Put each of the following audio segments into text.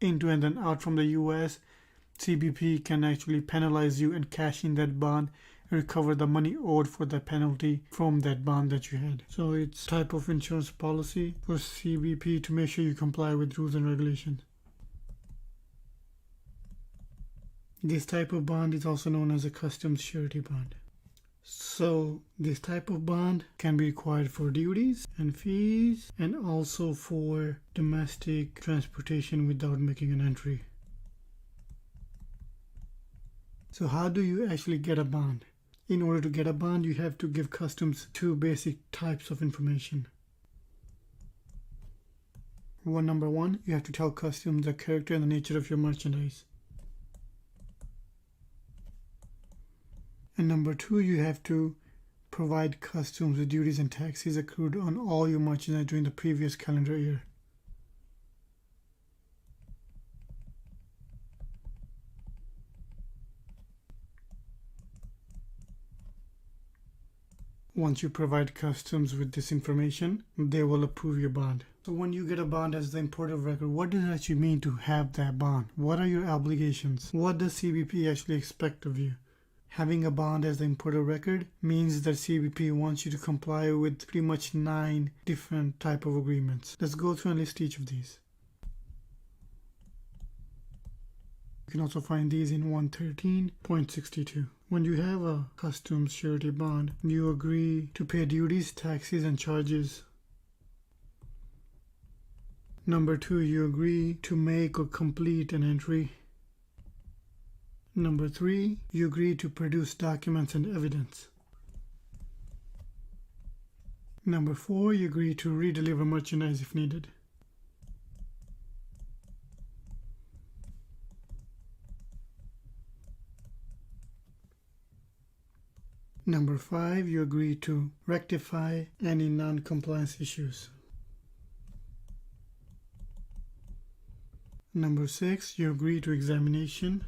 into and then out from the US, CBP can actually penalize you and cash in that bond and recover the money owed for the penalty from that bond that you had. So it's type of insurance policy for CBP to make sure you comply with rules and regulations. This type of bond is also known as a customs surety bond. So this type of bond can be required for duties and fees and also for domestic transportation without making an entry. So how do you actually get a bond? In order to get a bond, you have to give customs two basic types of information. Number one, you have to tell customs the character and the nature of your merchandise. And number two, you have to provide customs with duties and taxes accrued on all your merchandise during the previous calendar year. Once you provide customs with this information, they will approve your bond. So when you get a bond as the importer of record, what does it actually mean to have that bond? What are your obligations? What does CBP actually expect of you? Having a bond as the importer record means that CBP wants you to comply with pretty much 9 different type of agreements. Let's go through and list each of these. You can also find these in 113.62. When you have a customs surety bond, you agree to pay duties, taxes, and charges. Number 2, you agree to make or complete an entry. Number 3, you agree to produce documents and evidence. Number 4, you agree to redeliver merchandise if needed. Number 5, you agree to rectify any non-compliance issues. Number 6, you agree to examination.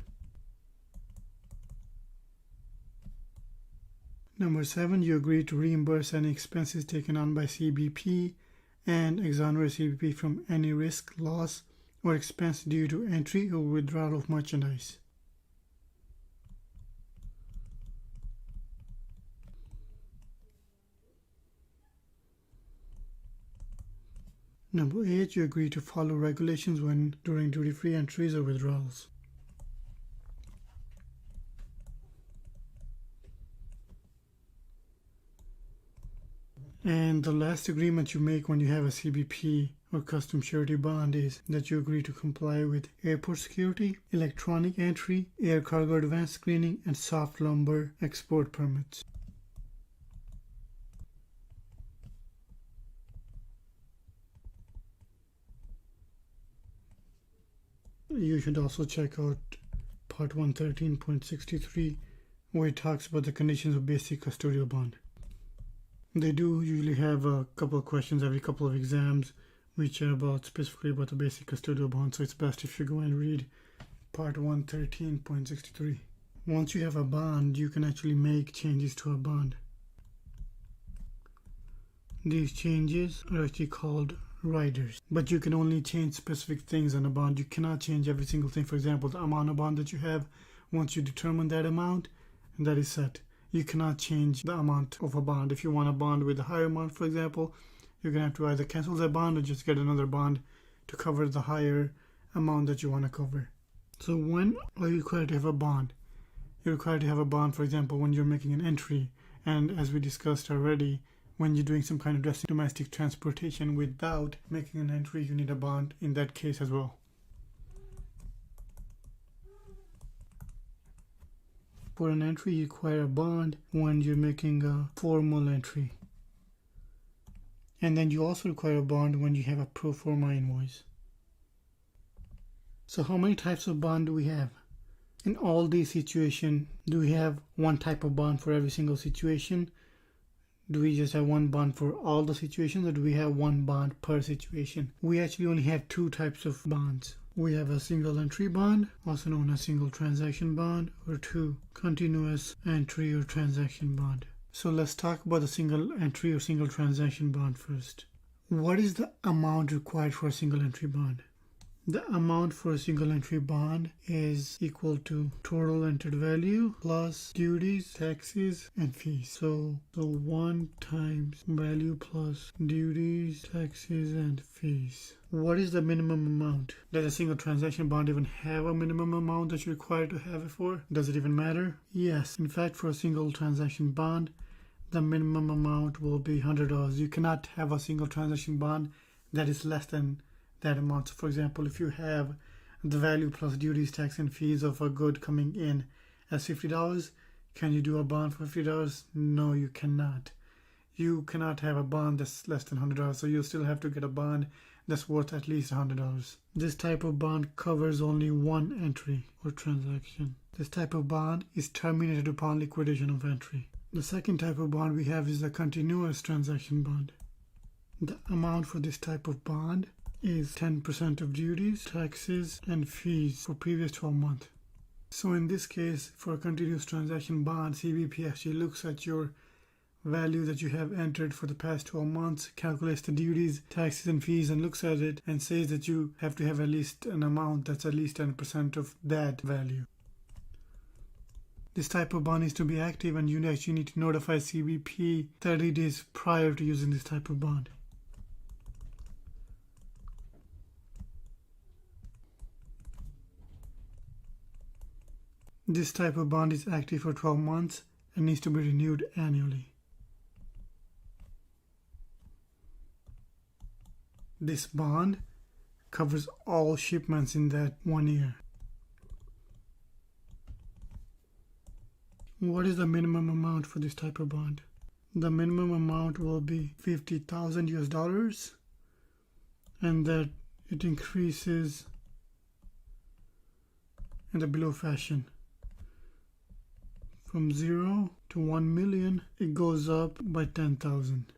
Number 7, you agree to reimburse any expenses taken on by CBP and exonerate CBP from any risk, loss, or expense due to entry or withdrawal of merchandise. Number 8, you agree to follow regulations when during duty-free entries or withdrawals. And the last agreement you make when you have a CBP or custom surety bond is that you agree to comply with airport security, electronic entry, air cargo advance screening, and soft lumber export permits. You should also check out part 113.63 where it talks about the conditions of basic custodial bond. They do usually have a couple of questions every couple of exams which are specifically about the basic custodial bond, so it's best if you go and read part 113.63. Once you have a bond, you can actually make changes to a bond. These changes are actually called riders, but you can only change specific things on a bond. You cannot change every single thing. For example, the amount of bond that you have, once you determine that amount, and that is set. You cannot change the amount of a bond. If you want a bond with a higher amount, for example, you're going to have to either cancel that bond or just get another bond to cover the higher amount that you want to cover. So when are you required to have a bond? You're required to have a bond, for example, when you're making an entry. And as we discussed already, when you're doing some kind of domestic transportation without making an entry, you need a bond in that case as well. For an entry, you require a bond when you're making a formal entry. And then you also require a bond when you have a pro forma invoice. So how many types of bond do we have? In all these situations, do we have one type of bond for every single situation? Do we just have one bond for all the situations, or do we have one bond per situation? We actually only have 2 types of bonds. We have a single entry bond, also known as single transaction bond, or 2, continuous entry or transaction bond. So let's talk about the single entry or single transaction bond first. What is the amount required for a single entry bond? The amount for a single entry bond is equal to total entered value plus duties, taxes, and fees. So 1 times value plus duties, taxes, and fees. What is the minimum amount? Does a single transaction bond even have a minimum amount that you're required to have it for? Does it even matter? Yes. In fact, for a single transaction bond, the minimum amount will be $100. You cannot have a single transaction bond that is less than that amount. So for example, if you have the value plus duties, tax, and fees of a good coming in as $50, can you do a bond for $50? No, you cannot. You cannot have a bond that's less than $100, so you'll still have to get a bond that's worth at least $100. This type of bond covers only one entry or transaction. This type of bond is terminated upon liquidation of entry. The second type of bond we have is the continuous transaction bond. The amount for this type of bond is 10% of duties, taxes, and fees for previous 12 months. So in this case, for a continuous transaction bond, CBP actually looks at your value that you have entered for the past 12 months, calculates the duties, taxes, and fees, and looks at it and says that you have to have at least an amount that's at least 10% of that value. This type of bond is to be active, and you actually need to notify CBP 30 days prior to using this type of bond. This type of bond is active for 12 months and needs to be renewed annually. This bond covers all shipments in that 1 year. What is the minimum amount for this type of bond? The minimum amount will be $50,000 and that it increases in the below fashion. From 0 to 1 million, it goes up by 10,000.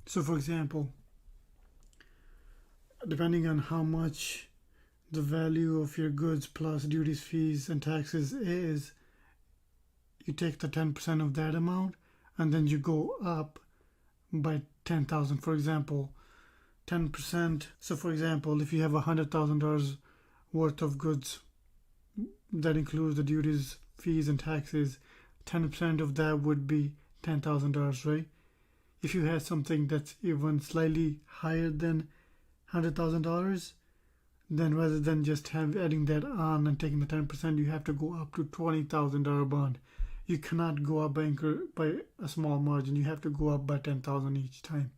So for example, depending on how much the value of your goods plus duties, fees, and taxes is, you take the 10% of that amount and then you go up by 10,000. For example, 10%. So for example, if you have $100,000 worth of goods, that includes the duties, fees, and taxes, 10% of that would be $10,000, right? If you had something that's even slightly higher than $100,000, then rather than just adding that on and taking the 10%, you have to go up to $20,000 bond. You cannot go up by a small margin. You have to go up by 10,000 each time.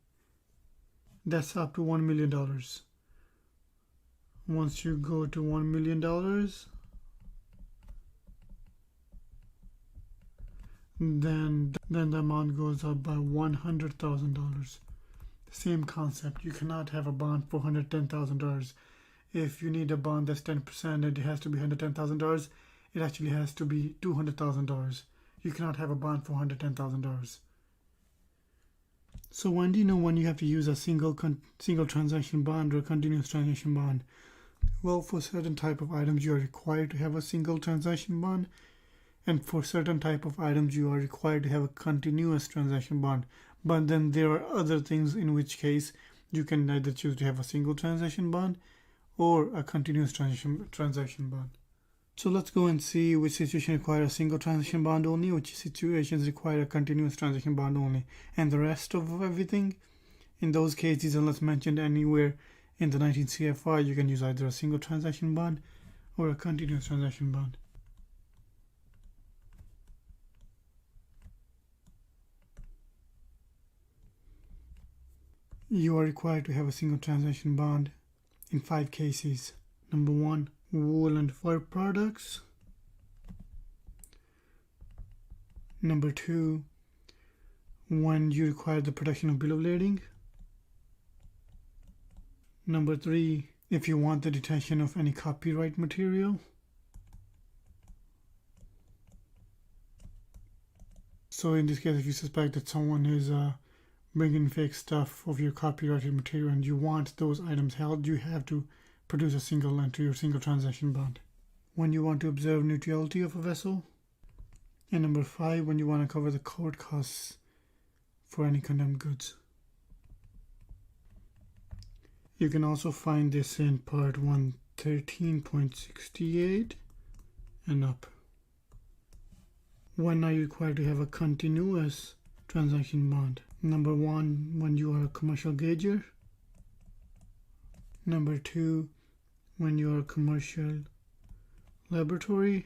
That's up to $1 million. Once you go to $1 million, then the amount goes up by $100,000. Same concept. You cannot have a bond for $110,000. If you need a bond that's 10% and it has to be $110,000, it actually has to be $200,000. You cannot have a bond for $110,000. So when do you know when you have to use a single transaction bond or a continuous transaction bond? Well, for certain type of items you are required to have a single transaction bond, and for certain type of items you are required to have a continuous transaction bond. But then there are other things in which case you can either choose to have a single transaction bond or a continuous transaction bond. So let's go and see which situation require a single transaction bond only, which situations require a continuous transaction bond only, and the rest of everything. In those cases, unless mentioned anywhere in the 19 CFR, you can use either a single transaction bond or a continuous transaction bond. You are required to have a single transaction bond in 5 cases. Number 1, wool and fur products. Number 2, when you require the production of bill of lading. Number 3, if you want the detention of any copyright material. So in this case, if you suspect that someone is bringing fake stuff of your copyrighted material and you want those items held, you have to produce a single entry or single transaction bond. When you want to observe neutrality of a vessel. And number 5, when you want to cover the court costs for any condemned goods. You can also find this in part 113.68 and up. When are you required to have a continuous transaction bond? Number 1, when you are a commercial gauger. Number 2, when you are a commercial laboratory.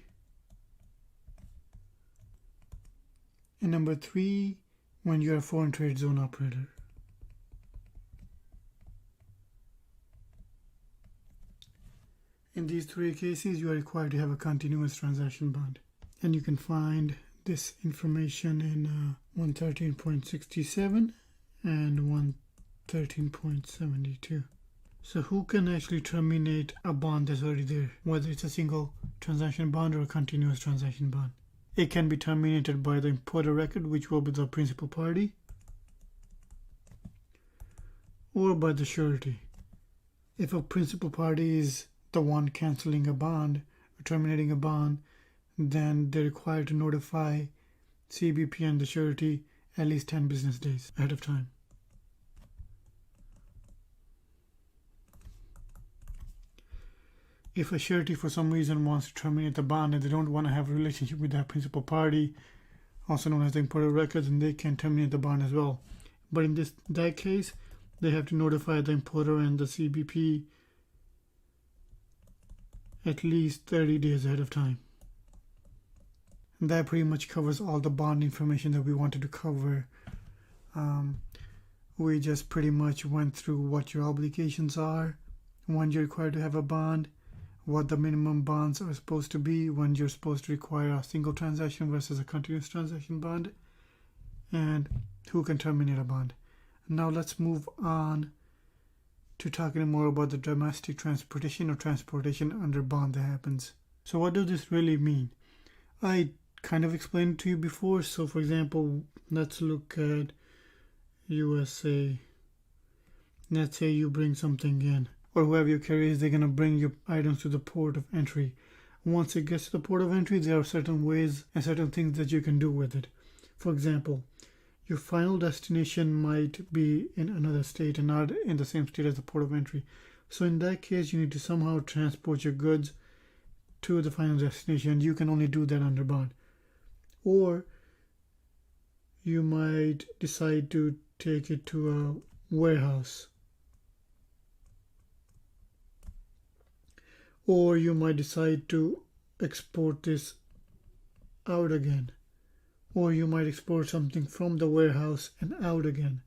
And number 3, when you are a foreign trade zone operator. In these 3 cases, you are required to have a continuous transaction bond. And you can find this information in 113.67 and 113.72. So who can actually terminate a bond that's already there, whether it's a single transaction bond or a continuous transaction bond? It can be terminated by the importer record, which will be the principal party, or by the surety. If a principal party is the one canceling a bond or terminating a bond, then they're required to notify CBP and the surety at least 10 business days ahead of time. If a surety for some reason wants to terminate the bond and they don't want to have a relationship with that principal party, also known as the importer records, then they can terminate the bond as well. But in that case, they have to notify the importer and the CBP at least 30 days ahead of time. And that pretty much covers all the bond information that we wanted to cover. We just pretty much went through what your obligations are, when you're required to have a bond, what the minimum bonds are supposed to be, when you're supposed to require a single transaction versus a continuous transaction bond, and who can terminate a bond. Now let's move on to talking more about the domestic transportation or transportation under bond that happens. So what does this really mean? I kind of explained it to you before. So for example, let's look at USA. Let's say you bring something in, or whoever your carrier is, they're going to bring your items to the port of entry. Once it gets to the port of entry, there are certain ways and certain things that you can do with it. For example, your final destination might be in another state and not in the same state as the port of entry. So in that case, you need to somehow transport your goods to the final destination. You can only do that under bond. Or you might decide to take it to a warehouse. Or you might decide to export this out again. Or you might export something from the warehouse and out again.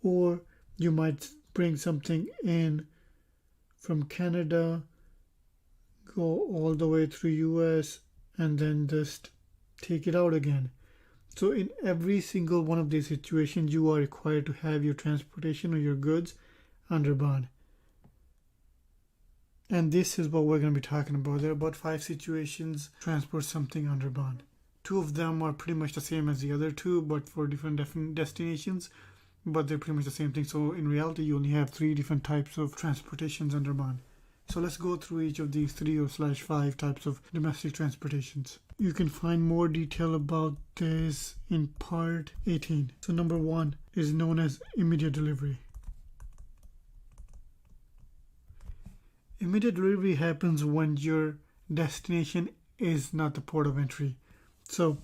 Or you might bring something in from Canada, go all the way through US, and then just take it out again. So in every single one of these situations, you are required to have your transportation or your goods under bond. And this is what we're going to be talking about. There are about 5 situations transport something under bond. 2 of them are pretty much the same as the other 2, but for different destinations, but they're pretty much the same thing. So in reality, you only have 3 different types of transportations under bond. So let's go through each of these 3 or /5 types of domestic transportations. You can find more detail about this in part 18. So number 1 is known as immediate delivery. Immediate delivery happens when your destination is not the port of entry. So